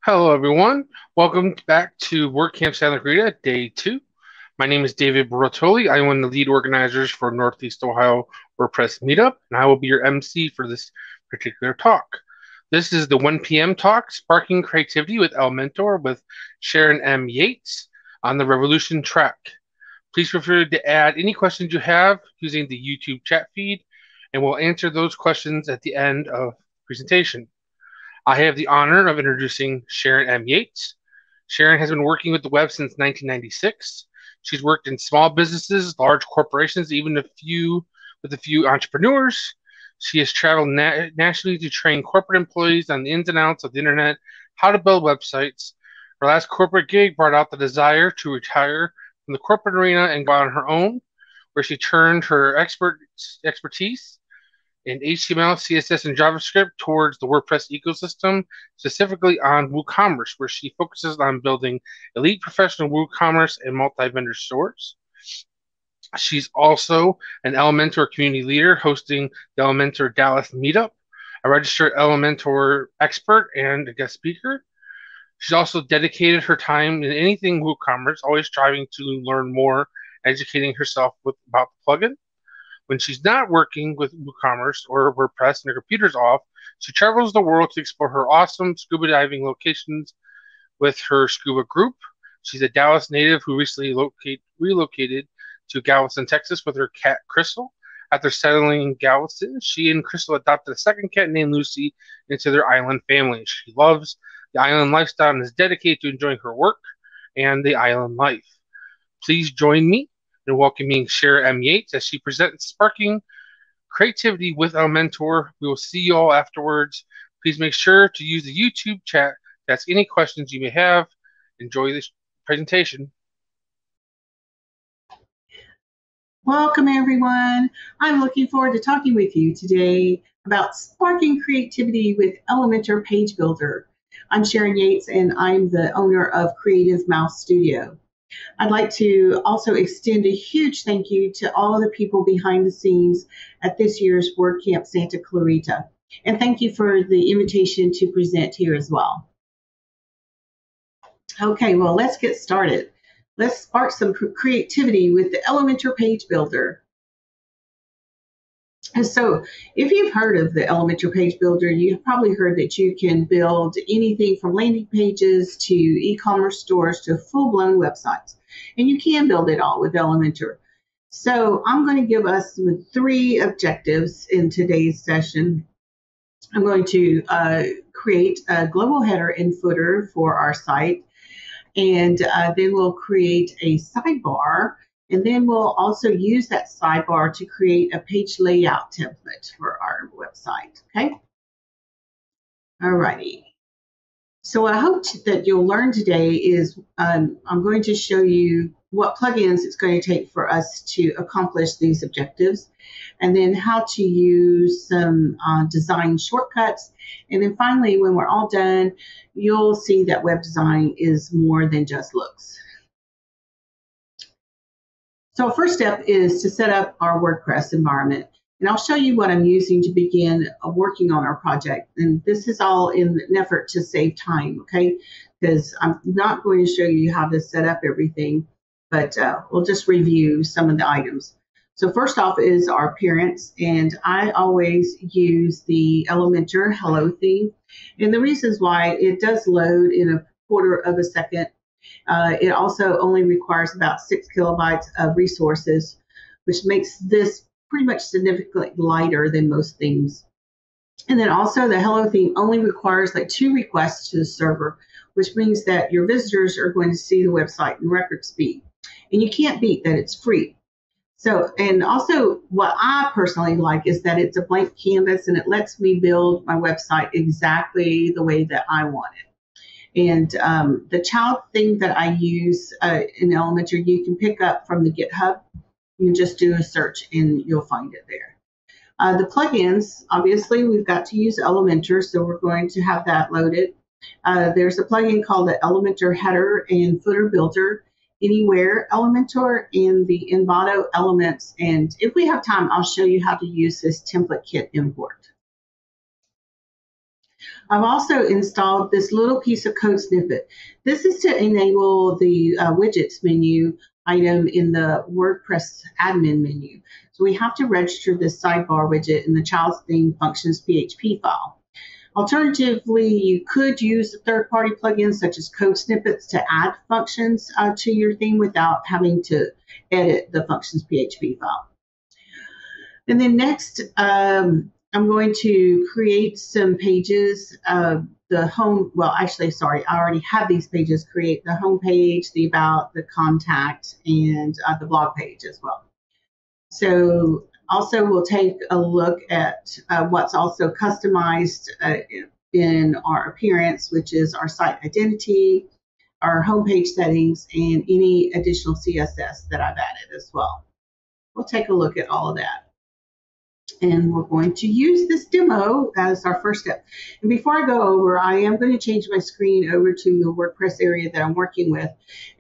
Hello, everyone. Welcome back to WordCamp Santa Clarita, Day 2. My name is David Bartoli. I am one of the lead organizers for Northeast Ohio WordPress Meetup, and I will be your MC for this particular talk. This is the 1 p.m. talk, Sparking Creativity with Elementor with Sharon M Yates on the Revolution track. Please feel free to add any questions you have using the YouTube chat feed, and we'll answer those questions at the end of the presentation. I have the honor of introducing Sharon M Yates. Sharon has been working with the web since 1996. She's worked in small businesses, large corporations, even with a few entrepreneurs. She has traveled nationally to train corporate employees on the ins and outs of the internet, how to build websites. Her last corporate gig brought out the desire to retire from the corporate arena and go out on her own, where she turned her expertise in HTML, CSS, and JavaScript towards the WordPress ecosystem, specifically on WooCommerce, where she focuses on building elite professional WooCommerce and multi-vendor stores. She's also an Elementor community leader, hosting the Elementor Dallas Meetup, a registered Elementor expert and a guest speaker. She's also dedicated her time in anything WooCommerce, always striving to learn more, educating herself about the plugin. When she's not working with WooCommerce or WordPress and her computer's off, she travels the world to explore her awesome scuba diving locations with her scuba group. She's a Dallas native who recently relocated to Galveston, Texas with her cat Crystal. After settling in Galveston, she and Crystal adopted a second cat named Lucy into their island family. She loves the island lifestyle and is dedicated to enjoying her work and the island life. Please join me in welcoming Sharon M Yates as she presents Sparking Creativity with Elementor. We will see you all afterwards. Please make sure to use the YouTube chat to ask any questions you may have. Enjoy this presentation. Welcome, everyone. I'm looking forward to talking with you today about sparking creativity with Elementor Page Builder. I'm Sharon Yates, and I'm the owner of Creative Mouse Studio. I'd like to also extend a huge thank you to all of the people behind the scenes at this year's WordCamp Santa Clarita. And thank you for the invitation to present here as well. Okay, well, let's get started. Let's spark some creativity with the Elementor Page Builder. And so if you've heard of the Elementor Page Builder, you've probably heard that you can build anything from landing pages to e-commerce stores to full-blown websites. And you can build it all with Elementor. So I'm going to give us 3 objectives in today's session. I'm going to create a global header and footer for our site. And then we'll create a sidebar, and then we'll also use that sidebar to create a page layout template for our website, okay? All righty. So what I hope that you'll learn today is I'm going to show you what plugins it's going to take for us to accomplish these objectives, and then how to use some design shortcuts. And then finally, when we're all done, you'll see that web design is more than just looks. So first step is to set up our WordPress environment. And I'll show you what I'm using to begin working on our project. And this is all in an effort to save time, okay? Because I'm not going to show you how to set up everything, but we'll just review some of the items. So first off is our appearance, and I always use the Elementor Hello theme. And the reasons why: it does load in a quarter of a second. It also only requires about 6 kilobytes of resources, which makes this pretty much significantly lighter than most themes. And then also the Hello theme only requires like 2 requests to the server, which means that your visitors are going to see the website in record speed. And you can't beat that it's free. So, and also what I personally like is that it's a blank canvas and it lets me build my website exactly the way that I want it. And the child thing that I use in Elementor, you can pick up from the GitHub. You just do a search and you'll find it there. The plugins, obviously, we've got to use Elementor, so we're going to have that loaded. There's a plugin called the Elementor Header and Footer Builder, Anywhere Elementor, and the Envato Elements. And if we have time, I'll show you how to use this template kit import. I've also installed this little piece of code snippet. This is to enable the widgets menu item in the WordPress admin menu. So we have to register this sidebar widget in the child's theme functions PHP file. Alternatively, you could use third-party plugins such as code snippets to add functions to your theme without having to edit the functions PHP file. And then next, I'm going to create some pages. The home, well, actually, sorry, I already have these pages. Create the home page, the about, the contact, and the blog page as well. So also we'll take a look at what's also customized in our appearance, which is our site identity, our homepage settings, and any additional CSS that I've added as well. We'll take a look at all of that. And we're going to use this demo as our first step. And before I go over, I am going to change my screen over to the WordPress area that I'm working with.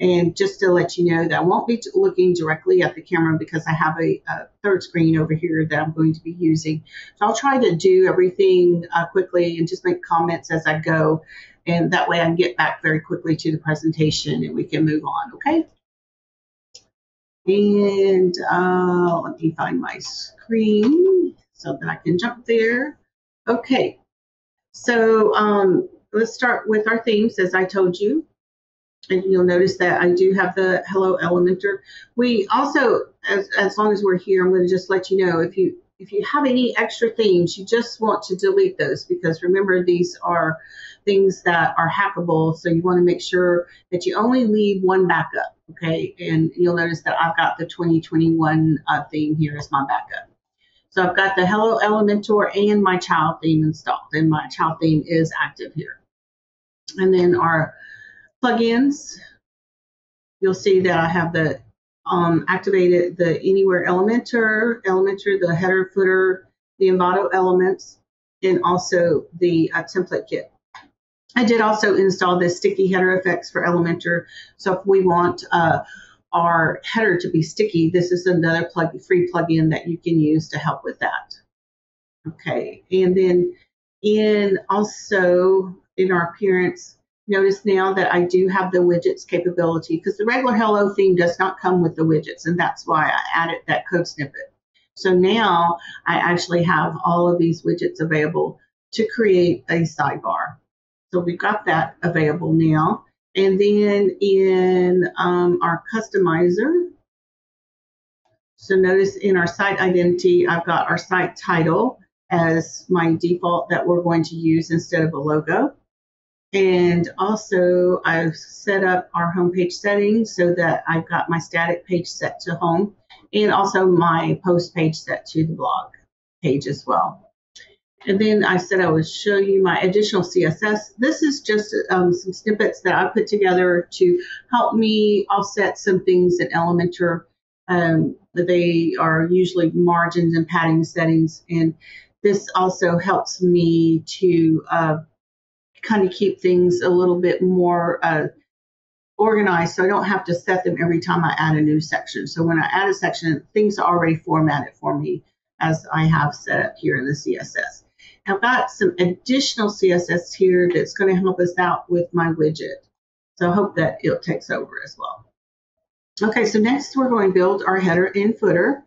And just to let you know that I won't be looking directly at the camera because I have a third screen over here that I'm going to be using. So I'll try to do everything quickly and just make comments as I go. And that way I can get back very quickly to the presentation and we can move on, okay? And let me find my screen so that I can jump there. Okay, so let's start with our themes, as I told you. And you'll notice that I do have the Hello Elementor. We also, as long as we're here, I'm going to just let you know if you have any extra themes, you just want to delete those because remember these are things that are hackable. So you want to make sure that you only leave one backup. Okay, and you'll notice that I've got the 2021 theme here as my backup. So I've got the Hello Elementor and my child theme installed, and my child theme is active here. And then our plugins, you'll see that I have the activated the Anywhere Elementor, the header, footer, the Envato elements, and also the template kit. I did also install the sticky header effects for Elementor. So if we want our header to be sticky, this is another free plugin that you can use to help with that. Okay, and then also in our appearance, notice now that I do have the widgets capability because the regular Hello theme does not come with the widgets, and that's why I added that code snippet. So now I actually have all of these widgets available to create a sidebar. So we've got that available now. And then in our customizer, so notice in our site identity, I've got our site title as my default that we're going to use instead of a logo. And also I've set up our homepage settings so that I've got my static page set to home and also my post page set to the blog page as well. And then I said I would show you my additional CSS. This is just some snippets that I put together to help me offset some things in Elementor. They are usually margins and padding settings. And this also helps me to kind of keep things a little bit more organized so I don't have to set them every time I add a new section. So when I add a section, things are already formatted for me as I have set up here in the CSS. I've got some additional CSS here that's going to help us out with my widget. So I hope that it takes over as well. Okay, so next we're going to build our header and footer.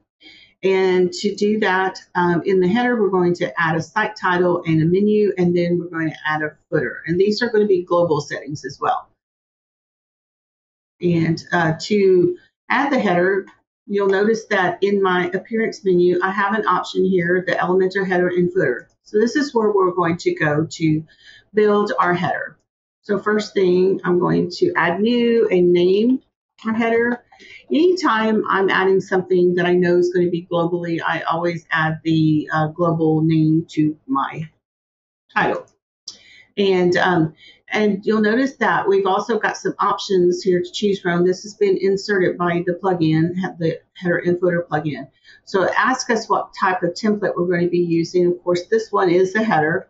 And to do that, in the header, we're going to add a site title and a menu, and then we're going to add a footer. And these are going to be global settings as well. And to add the header, you'll notice that in my appearance menu, I have an option here, the Elementor header and footer. So this is where we're going to go to build our header. So first thing, I'm going to add new and name our header. Anytime I'm adding something that I know is going to be globally, I always add the global name to my title. And you'll notice that we've also got some options here to choose from. This has been inserted by the plugin, the header and footer plugin. So it asks us what type of template we're going to be using. Of course, this one is the header.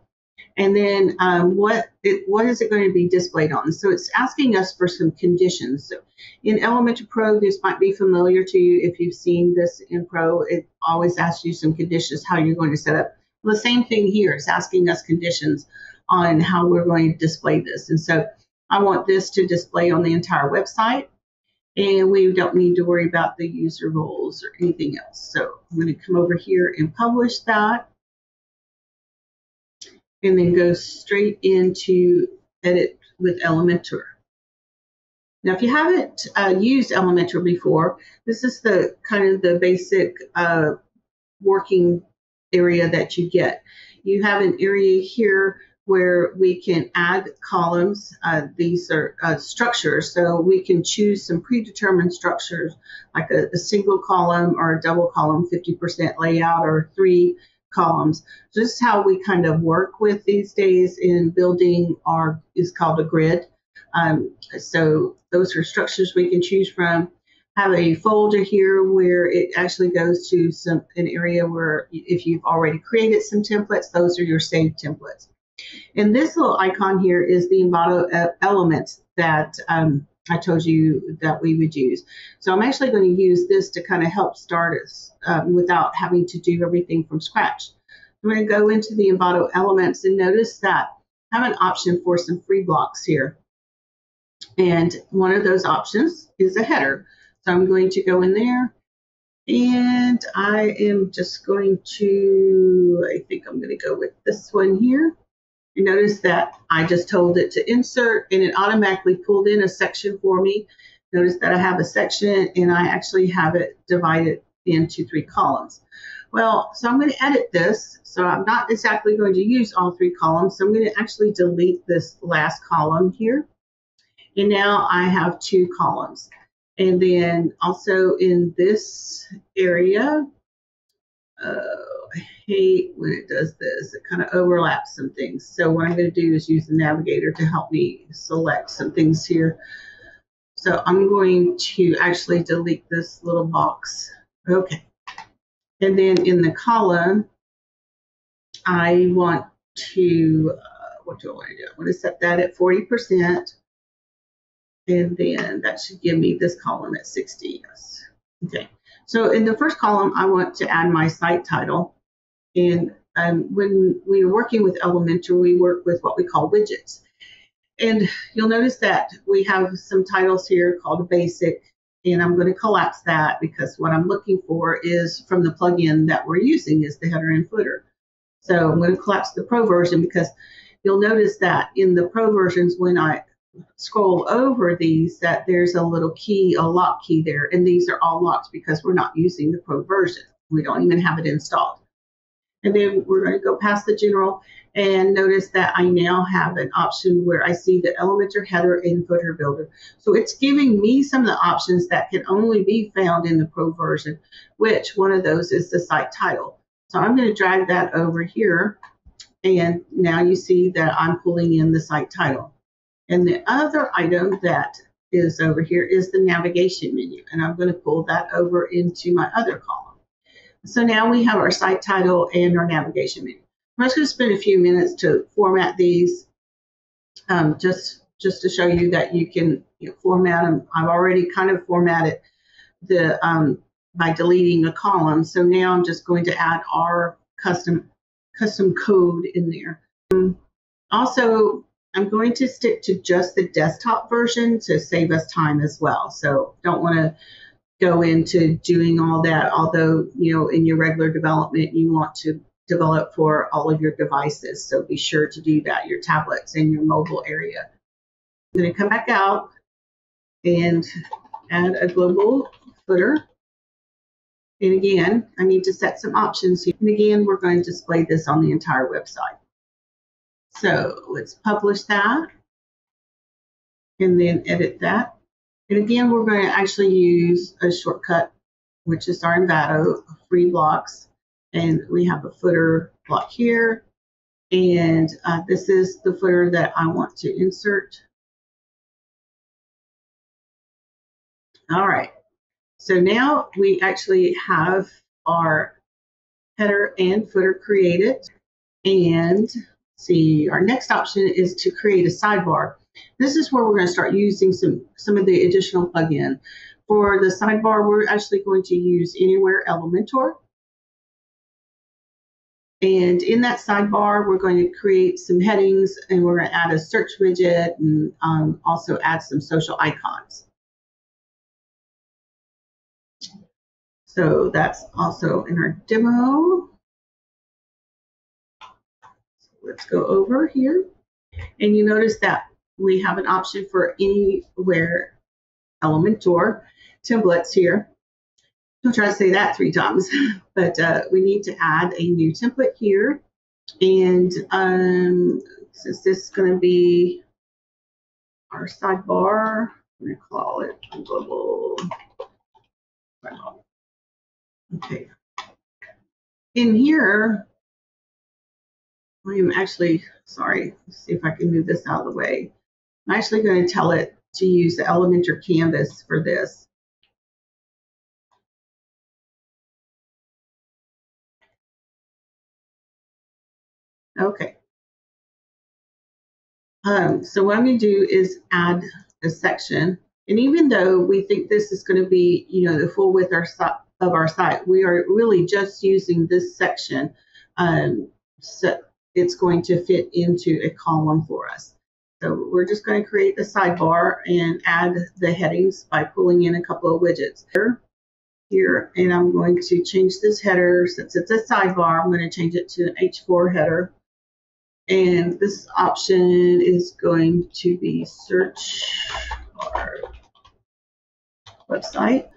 And then what is it going to be displayed on? So it's asking us for some conditions. So in Elementor Pro, this might be familiar to you if you've seen this in Pro. It always asks you some conditions, how you're going to set up. Well, the same thing here. It's asking us conditions on how we're going to display this. And so I want this to display on the entire website, and we don't need to worry about the user roles or anything else. So I'm going to come over here and publish that, and then go straight into edit with Elementor. Now, if you haven't used Elementor before, this is the kind of the basic working area that you get. You have an area here where we can add columns. These are structures, so we can choose some predetermined structures like a single column or a double column, 50% layout, or 3 columns. So this is how we kind of work with these days in building is called a grid. So those are structures we can choose from. Have a folder here where it actually goes to an area where if you've already created some templates, those are your saved templates. And this little icon here is the embodied elements that I told you that we would use. So I'm actually going to use this to kind of help start us without having to do everything from scratch. I'm going to go into the embodied elements and notice that I have an option for some free blocks here. And one of those options is a header. So I'm going to go in there, and I am just going to, I think I'm going to go with this one here. You notice that I just told it to insert, and it automatically pulled in a section for me. Notice that I have a section, and I actually have it divided into 3 columns. Well, so I'm going to edit this. So I'm not exactly going to use all 3 columns. So I'm going to actually delete this last column here. And now I have 2 columns. And then also in this area, I hate when it does this. It kind of overlaps some things. So what I'm going to do is use the navigator to help me select some things here. So I'm going to actually delete this little box. Okay. And then in the column, I want to, what do I want to do? I want to set that at 40%. And then that should give me this column at 60. Yes. Okay. So in the first column, I want to add my site title. And when we are working with Elementor, we work with what we call widgets. And you'll notice that we have some titles here called basic. And I'm going to collapse that because what I'm looking for is from the plugin that we're using is the header and footer. So I'm going to collapse the pro version because you'll notice that in the pro versions, when I scroll over these, that there's a little key, a lock key there, and these are all locked because we're not using the pro version. We don't even have it installed. And then we're going to go past the general and notice that I now have an option where I see the Elementor header and footer builder. So it's giving me some of the options that can only be found in the pro version, which one of those is the site title. So I'm going to drag that over here, and now you see that I'm pulling in the site title. And the other item that is over here is the navigation menu, and I'm going to pull that over into my other column. So now we have our site title and our navigation menu. I'm just going to spend a few minutes to format these, just to show you that you can format them. I've already kind of formatted the by deleting a column. So now I'm just going to add our custom code in there. Also, I'm going to stick to just the desktop version to save us time as well. So don't want to go into doing all that, although, in your regular development, you want to develop for all of your devices. So be sure to do that, your tablets and your mobile area. I'm going to come back out and add a global footer. And again, I need to set some options here. And again, we're going to display this on the entire website. So let's publish that and then edit that. And again, we're going to actually use a shortcut, which is our Envato free blocks. And we have a footer block here. And this is the footer that I want to insert. All right. So now we actually have our header and footer created. And see, our next option is to create a sidebar. This is where we're going to start using some of the additional plugin. For the sidebar, we're actually going to use Anywhere Elementor. And in that sidebar, we're going to create some headings, and we're going to add a search widget and also add some social icons. So that's also in our demo. So let's go over here. And you notice that we have an option for anywhere Elementor templates here. Don't try to say that 3 times, but we need to add a new template here. And since this is going to be our sidebar, I'm going to call it global sidebar. Okay. In here, I am actually, sorry, let's see if I can move this out of the way. I'm actually going to tell it to use the Elementor canvas for this. Okay. So what I'm going to do is add a section. And even though we think this is going to be, the full width of our site, we are really just using this section. So it's going to fit into a column for us. So we're just going to create the sidebar and add the headings by pulling in a couple of widgets here. And I'm going to change this header. Since it's a sidebar, I'm going to change it to an H4 header. And this option is going to be search our website.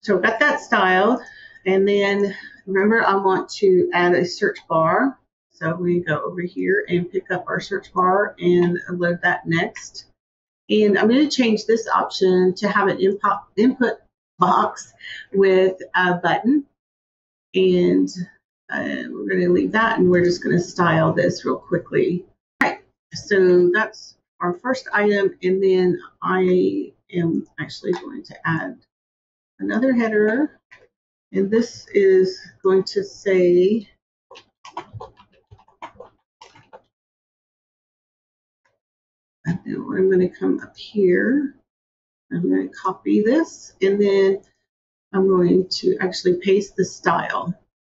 So I've got that styled. And then remember, I want to add a search bar. So we go over here and pick up our search bar and load that next. And I'm going to change this option to have an input box with a button. And we're going to leave that, and we're just going to style this real quickly. All right, so that's our first item, and then I am actually going to add another header, and this is going to say and then I'm going to come up here. I'm going to copy this, and then I'm going to actually paste the style.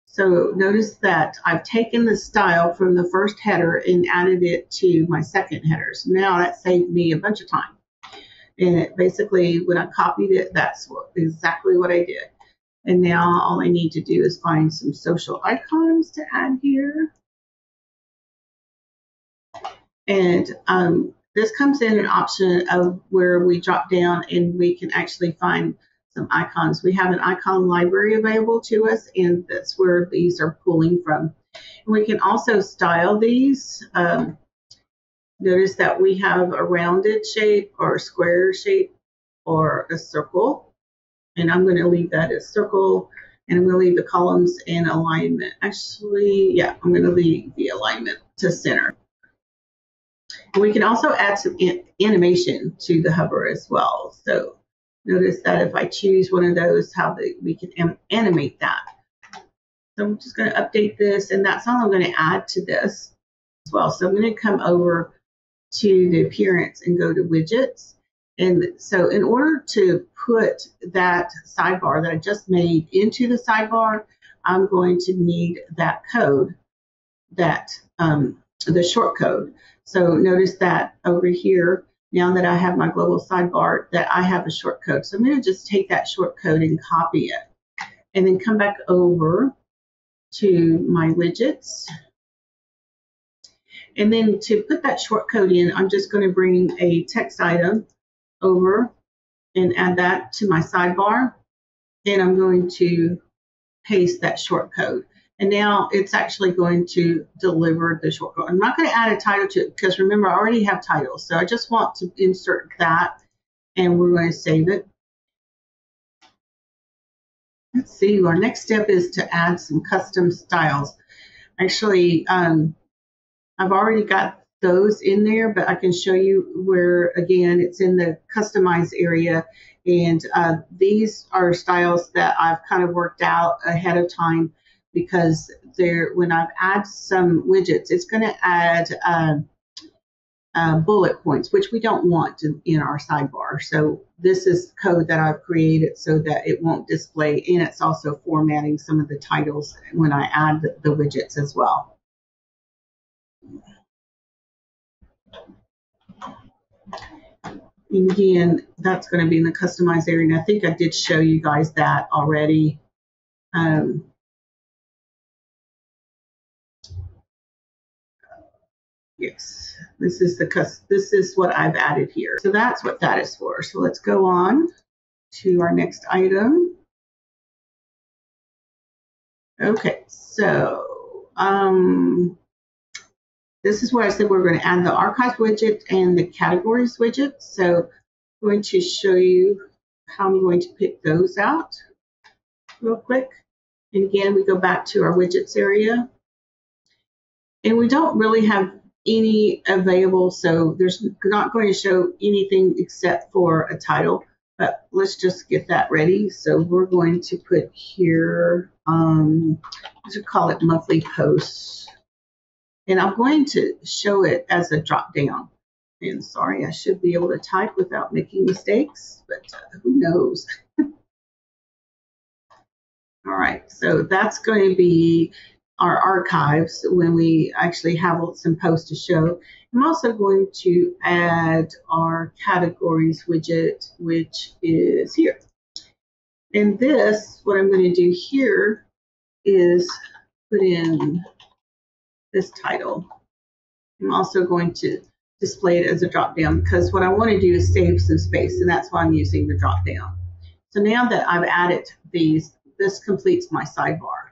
So notice that I've taken the style from the first header and added it to my second header. So now that saved me a bunch of time. And basically, when I copied it, that's exactly what I did. And now all I need to do is find some social icons to add here. And this comes in an option of where we drop down and we can actually find some icons. We have an icon library available to us, and that's where these are pulling from. And we can also style these. Notice that we have a rounded shape or a square shape or a circle. And I'm going to leave that as circle, and I'm going to leave the columns in alignment. Actually, yeah, I'm going to leave the alignment to center. And we can also add some animation to the hover as well. So notice that if I choose one of those, we can animate that. So I'm just going to update this, and that's all I'm going to add to this as well. So I'm going to come over to the appearance and go to widgets. And so in order to put that sidebar that I just made into the sidebar, I'm going to need that code, the short code. So notice that over here, now that I have my global sidebar, that I have a short code. So I'm going to just take that short code and copy it, and then come back over to my widgets. And then to put that short code in, I'm just going to bring a text item over and add that to my sidebar. And I'm going to paste that short code. And now it's actually going to deliver the short code. I'm not going to add a title to it because remember, I already have titles. So I just want to insert that, and we're going to save it. Let's see, our next step is to add some custom styles. Actually, I've already got those in there, but I can show you where, again, it's in the customize area. And these are styles that I've kind of worked out ahead of time, because when I've added some widgets, it's going to add bullet points, which we don't want in our sidebar. So this is code that I've created so that it won't display, and it's also formatting some of the titles when I add the widgets as well. And again, that's going to be in the customized area, and I think I did show you guys that already. Yes, this is what I've added here. So that's what that is for. So let's go on to our next item. Okay, so this is where I said we're going to add the archive widget and the categories widget. So I'm going to show you how I'm going to pick those out real quick. And again, we go back to our widgets area. And we don't really have any available, so there's not going to show anything except for a title, but let's just get that ready. So we're going to put here, let's call it monthly posts. And I'm going to show it as a drop down. And sorry, I should be able to type without making mistakes, but who knows? All right, so that's going to be our archives when we actually have some posts to show. I'm also going to add our categories widget, which is here. And this, what I'm going to do here is put in this title. I'm also going to display it as a drop down because what I want to do is save some space, and that's why I'm using the drop down. So now that I've added these, this completes my sidebar.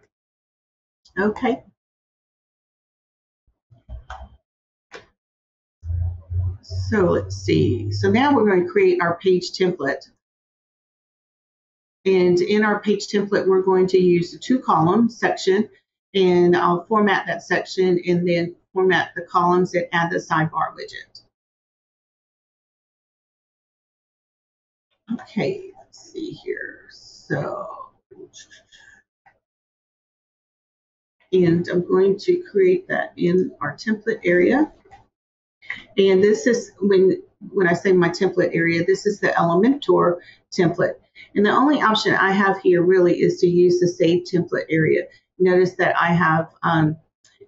Okay. So let's see. So now we're going to create our page template. And in our page template, we're going to use the 2-column section, and I'll format that section and then format the columns and add the sidebar widget. Okay, let's see here. So, and I'm going to create that in our template area. And this is when I say my template area, this is the Elementor template. And the only option I have here really is to use the save template area. Notice that I have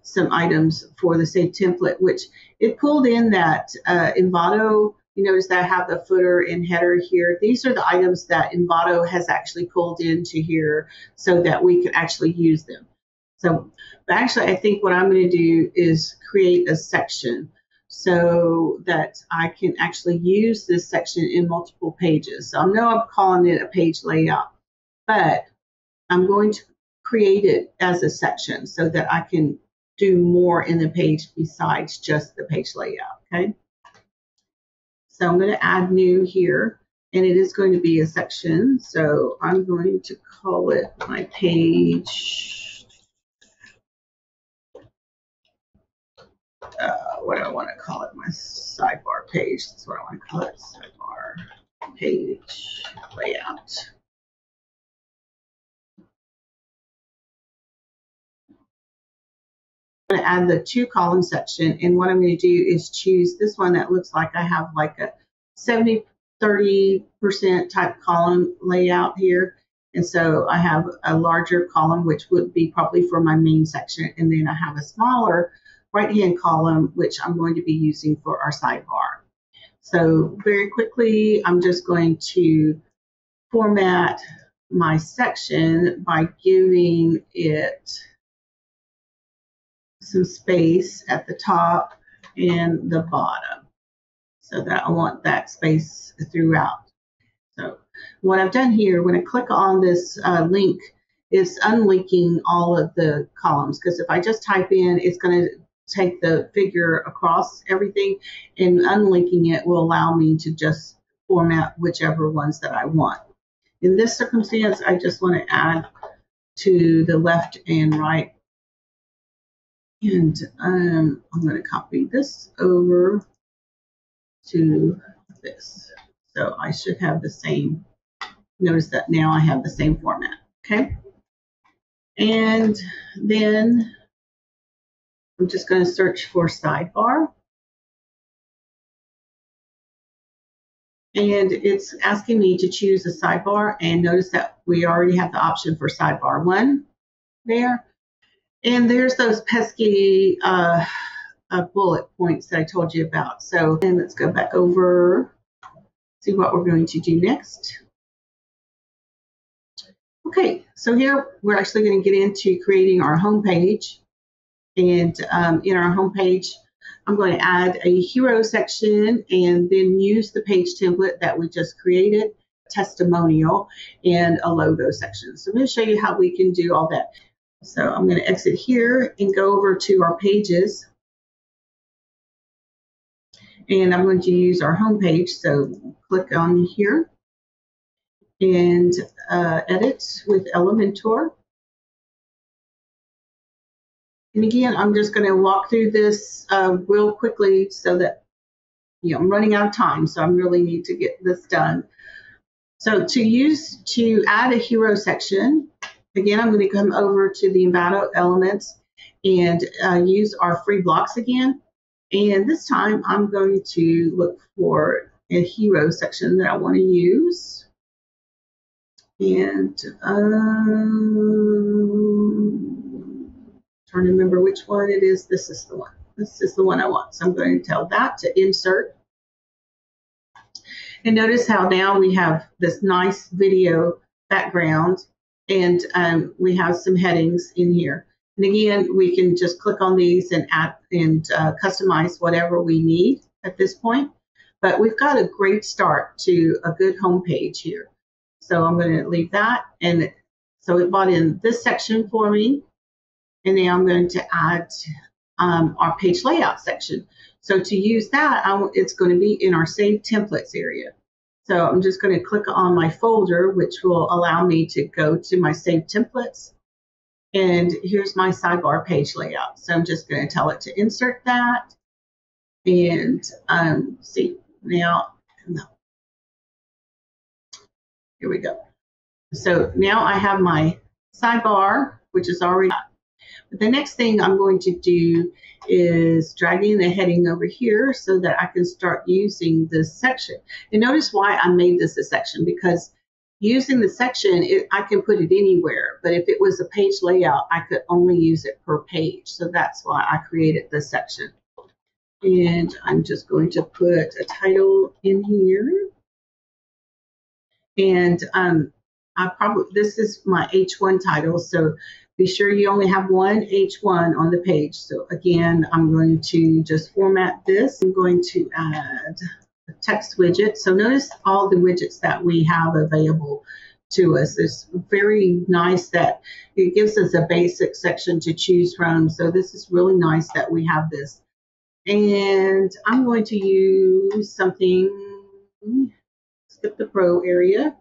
some items for the save template, which it pulled in that Envato. You notice that I have the footer and header here. These are the items that Envato has actually pulled into here so that we could actually use them. So, but actually, I think what I'm going to do is create a section so that I can actually use this section in multiple pages. So I know I'm calling it a page layout, but I'm going to create it as a section so that I can do more in the page besides just the page layout, okay? So I'm going to add new here, and it is going to be a section. So I'm going to call it my page. What do I want to call it? My sidebar page. That's what I want to call it. Sidebar page layout. I'm going to add the 2-column section, and what I'm going to do is choose this one that looks like I have like a 70-30% type column layout here. And so I have a larger column, which would be probably for my main section, and then I have a smaller right-hand column, which I'm going to be using for our sidebar. So very quickly, I'm just going to format my section by giving it some space at the top and the bottom, so that I want that space throughout. So what I've done here, when I click on this link, is unlinking all of the columns, because if I just type in, it's going to take the figure across everything, and unlinking it will allow me to just format whichever ones that I want. In this circumstance, I just want to add to the left and right, and I'm going to copy this over to this. So I should have the same, notice that now I have the same format, okay? And then I'm just going to search for sidebar. And it's asking me to choose a sidebar, and notice that we already have the option for sidebar 1 there. And there's those pesky bullet points that I told you about. So and let's go back over, see what we're going to do next. Okay, so here we're actually going to get into creating our home page. And in our home page, I'm going to add a hero section and then use the page template that we just created, testimonial, and a logo section. So I'm going to show you how we can do all that. So I'm going to exit here and go over to our pages. And I'm going to use our home page. So click on here and edit with Elementor. And again, I'm just going to walk through this real quickly so that I'm running out of time, so I really need to get this done. So to add a hero section, again, I'm going to come over to the Envato elements and use our free blocks again. And this time I'm going to look for a hero section that I want to use. And trying to remember which one it is. This is the one. This is the one I want. So I'm going to tell that to insert. And notice how now we have this nice video background, and we have some headings in here. And again, we can just click on these and add and customize whatever we need at this point. But we've got a great start to a good home page here. So I'm going to leave that. And so it brought in this section for me. And now I'm going to add our page layout section. So to use that, it's going to be in our Save Templates area. So I'm just going to click on my folder, which will allow me to go to my Save Templates. And here's my sidebar page layout. So I'm just going to tell it to insert that. And see, now, here we go. So now I have my sidebar, which is already up. But the next thing I'm going to do is dragging the heading over here so that I can start using this section. And notice why I made this a section, because using the section, I can put it anywhere. But if it was a page layout, I could only use it per page. So that's why I created this section. And I'm just going to put a title in here. And this is my H1 title. So be sure you only have one H1 on the page. So again, I'm going to just format this. I'm going to add a text widget. So notice all the widgets that we have available to us. It's very nice that it gives us a basic section to choose from. So this is really nice that we have this. And I'm going to use something, skip the pro area.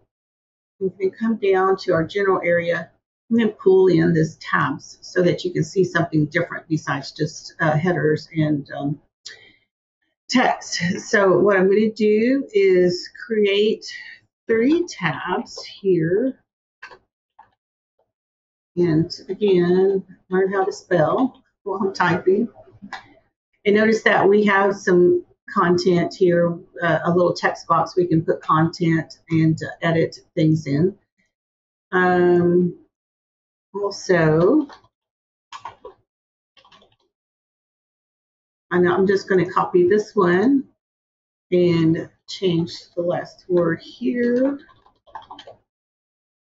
We can come down to our general area and then pull in this tabs so that you can see something different besides just headers and text. So what I'm going to do is create 3 tabs here. And again, learn how to spell while I'm typing. And notice that we have some content here, a little text box we can put content and edit things in. Also, I'm just going to copy this one and change the last word here.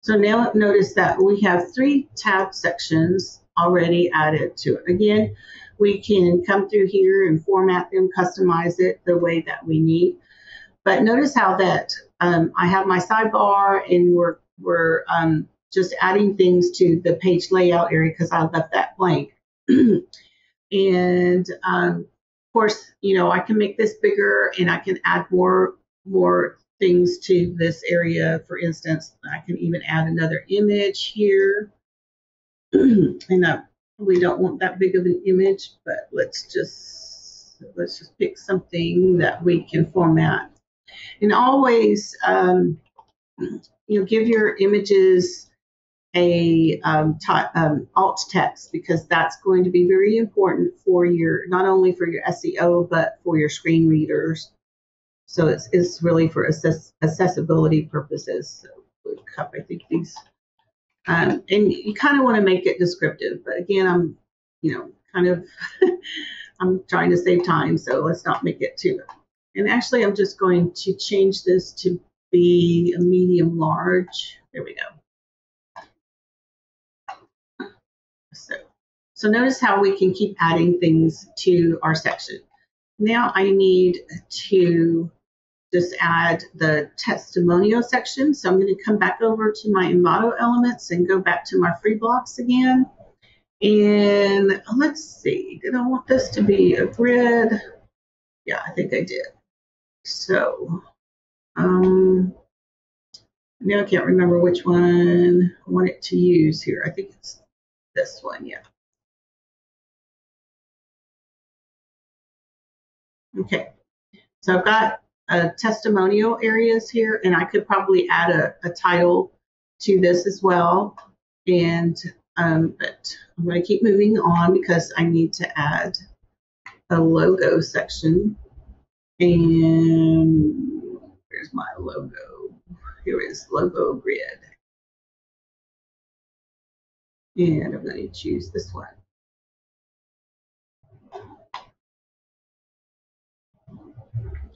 So now notice that we have 3 tab sections already added to it. Again, we can come through here and format them, customize it the way that we need. But notice how that I have my sidebar, and we're just adding things to the page layout area because I left that blank. And of course, I can make this bigger and I can add more things to this area. For instance, I can even add another image here. And we don't want that big of an image, but let's just pick something that we can format. And always, give your images a alt text, because that's going to be very important for not only for your SEO, but for your screen readers. So it's really for accessibility purposes. So wood cup, I think these, and you kind of want to make it descriptive, but again, I'm, kind of, I'm trying to save time, so let's not make it too. And actually, I'm just going to change this to be a medium large. There we go. So notice how we can keep adding things to our section. Now I need to just add the testimonial section. So I'm going to come back over to my Envato elements and go back to my free blocks again. And let's see, did I want this to be a grid? Yeah, I think I did. So now I can't remember which one I want it to use here. I think it's this one, yeah. Okay, so I've got testimonial areas here, and I could probably add a title to this as well. And but I'm going to keep moving on because I need to add a logo section. And where's my logo? Here is logo grid. And I'm going to choose this one.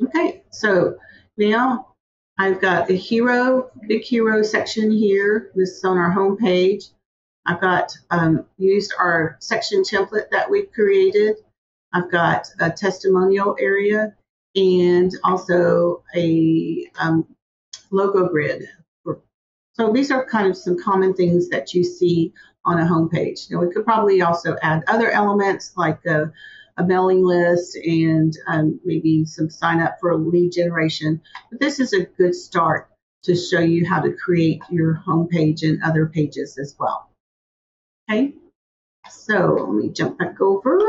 Okay, so now I've got a hero, big hero section here. This is on our home page. I've got used our section template that we created. I've got a testimonial area and also a logo grid. So these are kind of some common things that you see on a home page. Now we could probably also add other elements like a mailing list and maybe some sign up for lead generation. But this is a good start to show you how to create your home page and other pages as well. Okay, so let me jump back over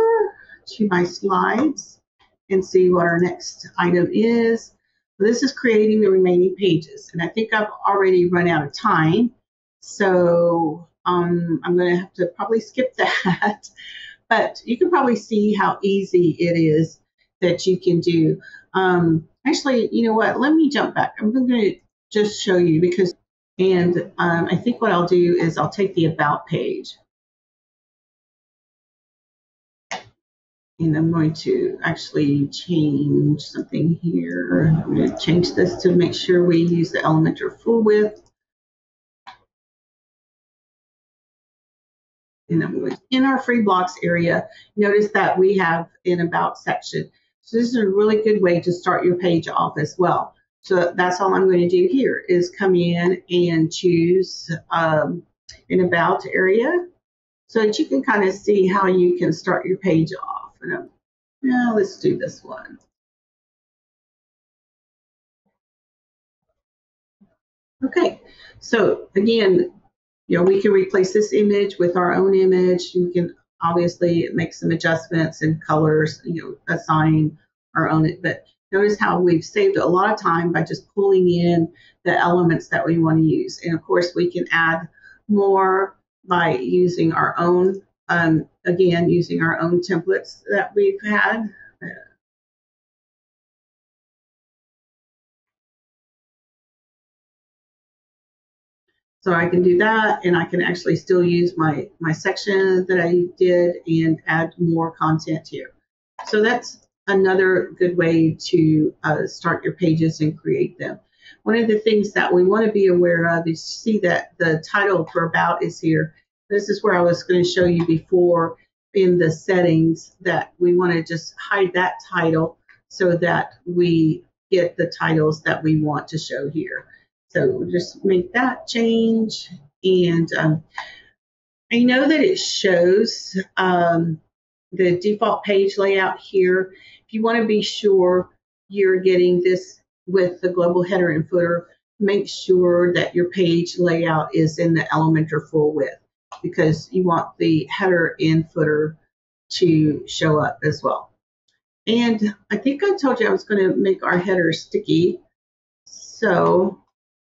to my slides and see what our next item is. This is creating the remaining pages, and I think I've already run out of time, so I'm going to have to probably skip that. But you can probably see how easy it is that you can do. Actually, you know what? Let me jump back. I'm going to just show you because, and I think what I'll do is I'll take the About page. And I'm going to actually change something here. I'm going to change this to make sure we use the Elementor full width. And I'm going to, in our free blocks area, notice that we have an About section. So this is a really good way to start your page off as well. So that's all I'm going to do here is come in and choose an About area so that you can kind of see how you can start your page off. Now let's do this one. Okay, so again, we can replace this image with our own image. You can obviously make some adjustments in colors, assign our own, but notice how we've saved a lot of time by just pulling in the elements that we want to use. And of course, we can add more by using our own, again, using our own templates that we've had. So I can do that, and I can actually still use my section that I did and add more content here. So that's another good way to start your pages and create them. One of the things that we want to be aware of is see that the title for About is here. This is where I was going to show you before in the settings that we want to just hide that title so that we get the titles that we want to show here. So we'll just make that change. And I know that it shows the default page layout here. If you want to be sure you're getting this with the global header and footer, make sure that your page layout is in the Elementor full width because you want the header and footer to show up as well. And I think I told you I was going to make our header sticky. So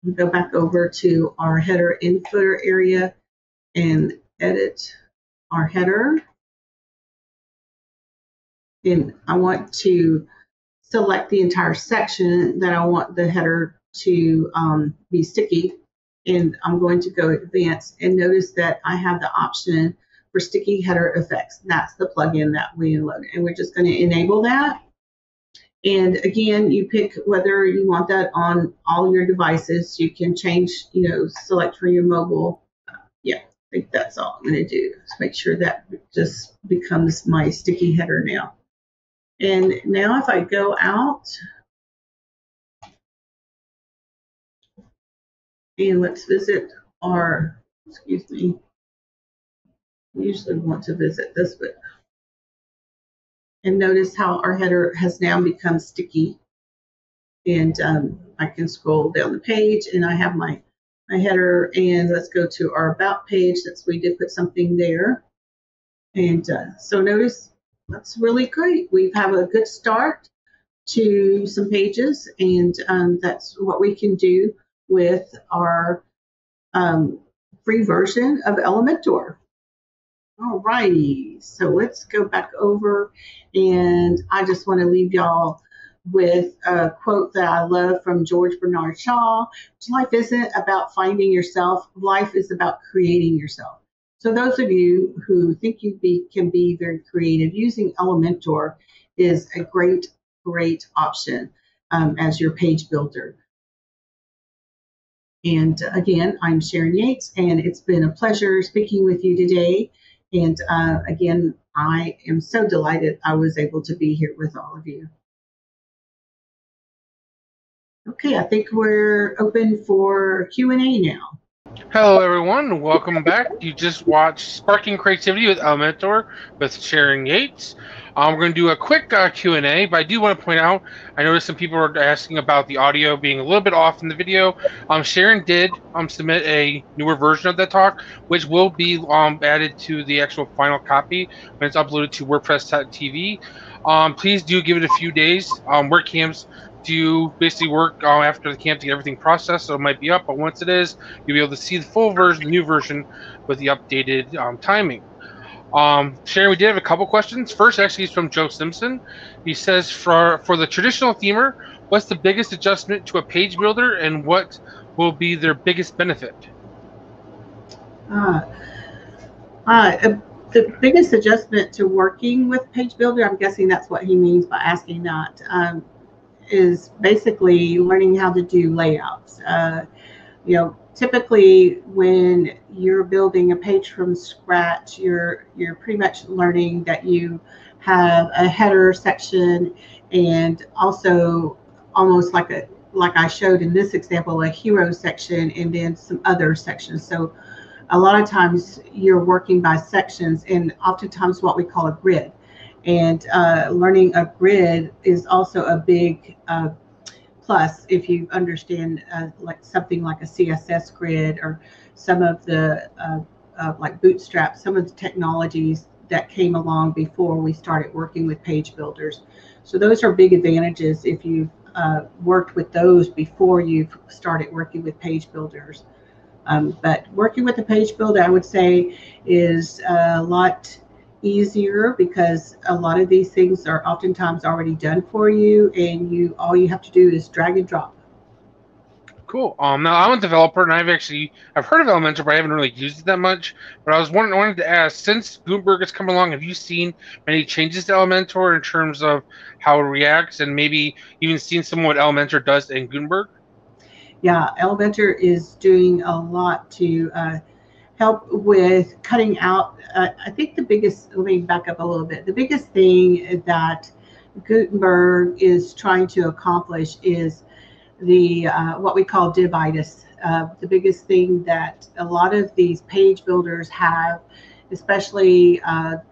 we go back over to our header and footer area and edit our header. And I want to select the entire section that I want the header to be sticky. And I'm going to go advanced and notice that I have the option for sticky header effects. That's the plugin that we loaded. And we're just going to enable that. And again, you pick whether you want that on all your devices. You can change, select for your mobile. Yeah, I think that's all I'm going to do. Just make sure that just becomes my sticky header now. And now if I go out, and let's visit our, excuse me, I usually want to visit this, but, and notice how our header has now become sticky. And I can scroll down the page and I have my header, and let's go to our about page since we did put something there. And so notice that's really great. We have a good start to some pages, and that's what we can do with our free version of Elementor. All righty, so let's go back over, and I just want to leave y'all with a quote that I love from George Bernard Shaw. Life isn't about finding yourself. Life is about creating yourself. So those of you who think you can be very creative, using Elementor is a great option as your page builder. And again, I'm Sharon Yates, and it's been a pleasure speaking with you today. And again, I am so delighted I was able to be here with all of you. Okay, I think we're open for Q&A now. Hello, everyone. Welcome back. You just watched Sparking Creativity with Elementor with Sharon Yates. We're going to do a quick Q&A, but I do want to point out, I noticed some people are asking about the audio being a little bit off in the video. Sharon did submit a newer version of that talk, which will be added to the actual final copy when it's uploaded to WordPress.tv. Please do give it a few days. WordCamps do basically work after the camp to get everything processed, so it might be up, but once it is, you'll be able to see the full version, the new version, with the updated timing. Sharon, we did have a couple questions. First, actually, is from Joe Simpson. He says, for the traditional themer, what's the biggest adjustment to a page builder, and what will be their biggest benefit? The biggest adjustment to working with page builder, I'm guessing that's what he means by asking that, is basically learning how to do layouts. Typically when you're building a page from scratch, you're pretty much learning that you have a header section, and also almost like I showed in this example, a hero section, and then some other sections. So a lot of times you're working by sections, and oftentimes what we call a grid. And learning a grid is also a big plus if you understand like something like a CSS grid, or some of the like Bootstrap, some of the technologies that came along before we started working with page builders. So those are big advantages if you've worked with those before you've started working with page builders. But working with a page builder, I would say, is a lot easier because a lot of these things are oftentimes already done for you, and all you have to do is drag and drop. Cool. Now I'm a developer, and I've heard of Elementor, but I haven't really used it that much. But I wanted to ask, since Gutenberg has come along, have you seen any changes to Elementor in terms of how it reacts, and maybe even seen some of what Elementor does in Gutenberg? Yeah, Elementor is doing a lot to help with cutting out. I think the biggest, let me back up a little bit. The biggest thing that Gutenberg is trying to accomplish is the what we call divitis. The biggest thing that a lot of these page builders have, especially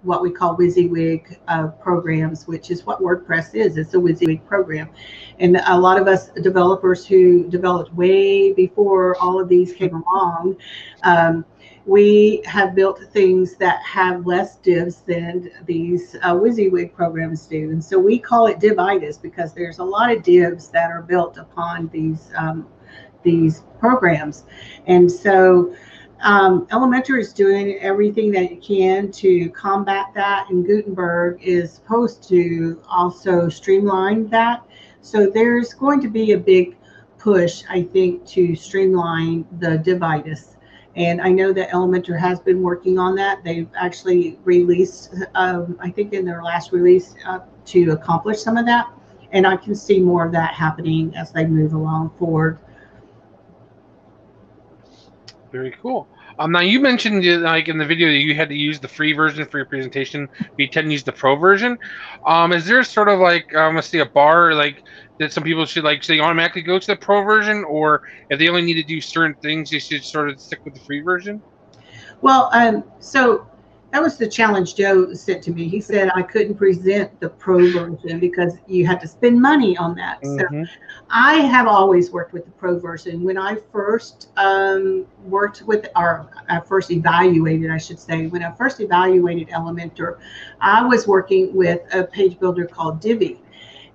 what we call WYSIWYG programs, which is what WordPress is. It's a WYSIWYG program. And a lot of us developers who developed way before all of these came along, we have built things that have less divs than these WYSIWYG programs do. And so we call it divitis because there's a lot of divs that are built upon these programs. And so Elementor is doing everything that it can to combat that, and Gutenberg is supposed to also streamline that. So there's going to be a big push, I think, to streamline the device. And I know that Elementor has been working on that. They've actually released, I think, in their last release to accomplish some of that. And I can see more of that happening as they move along forward. Very cool. Now you mentioned like in the video that you had to use the free version for your presentation, but you tend to use the pro version. Is there sort of like let's say a bar like that some people should like say automatically go to the pro version, or if they only need to do certain things, they should sort of stick with the free version? Well, so that was the challenge Joe sent to me. He said I couldn't present the pro version because you had to spend money on that. So I have always worked with the pro version. When I first worked with, or I first evaluated, I should say, when I first evaluated Elementor, I was working with a page builder called Divi.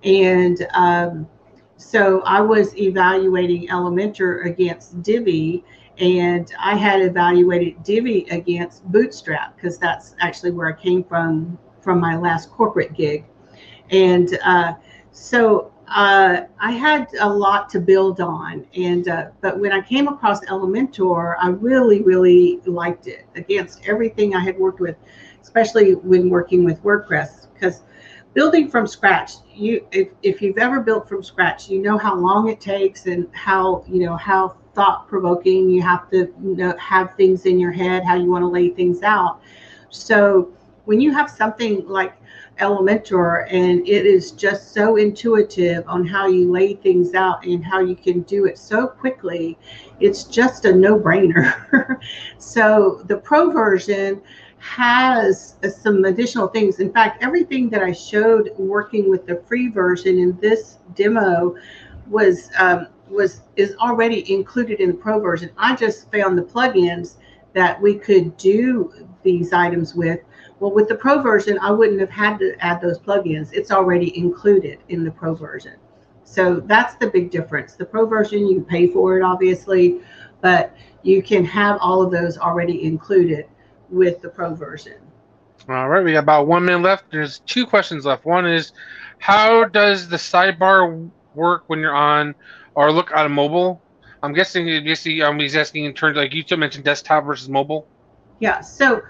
And so I was evaluating Elementor against Divi, and I had evaluated Divi against Bootstrap because that's actually where I came from my last corporate gig. And so I had a lot to build on, and but when I came across Elementor, I really, really liked it against everything I had worked with, especially when working with WordPress, because building from scratch, if you've ever built from scratch, you know how long it takes and how how thought-provoking you have to have things in your head, how you want to lay things out. So when you have something like Elementor and it is just so intuitive on how you lay things out and how you can do it so quickly, it's just a no-brainer. So the pro version has some additional things. In fact, everything that I showed working with the free version in this demo is already included in the pro version. I just found the plugins that we could do these items with. Well, with the pro version, I wouldn't have had to add those plugins. It's already included in the pro version. So that's the big difference. The pro version, you pay for it, obviously, but you can have all of those already included with the pro version. All right, we got about 1 minute left. There's 2 questions left. One is, how does the sidebar work when you're on or look on mobile? I'm guessing basically he's asking in terms, like you mentioned, desktop versus mobile. Yeah. So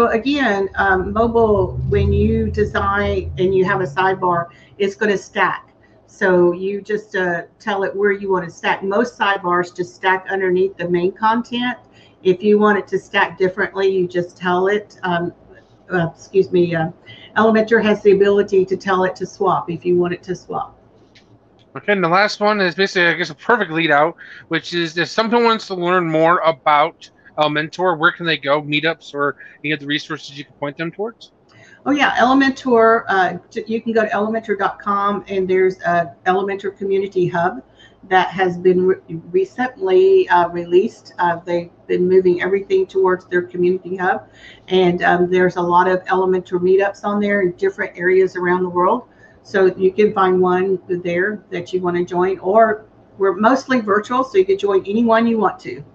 again, mobile, when you design and you have a sidebar, it's going to stack. So you just tell it where you want to stack. Most sidebars just stack underneath the main content. If you want it to stack differently, you just tell it. Elementor has the ability to tell it to swap if you want it to swap. Okay, and the last one is basically, I guess, a perfect lead out, which is if someone wants to learn more about Elementor, where can they go? Meetups or any of the resources you can point them towards? Oh yeah, Elementor, you can go to elementor.com, and there's a Elementor Community Hub that has been recently released. They've been moving everything towards their Community Hub, and there's a lot of Elementor meetups on there in different areas around the world. So you can find one there that you want to join, or we're mostly virtual, so you can join any one you want to.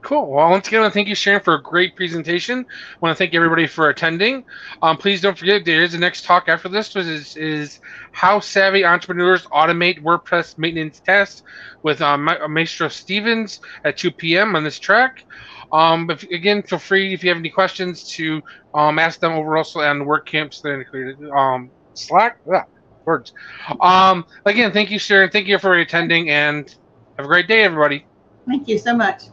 Cool. Well, once again, I want to thank you, Sharon, for a great presentation. I want to thank everybody for attending. Please don't forget, there is the next talk after this, which is how savvy entrepreneurs automate WordPress maintenance tasks with Maestro Stevens at 2 p.m. on this track. But again, feel free, if you have any questions, to ask them over also on the WordCamp Slack. Words. Again, thank you, Sharon. Thank you for attending, and have a great day, everybody. Thank you so much.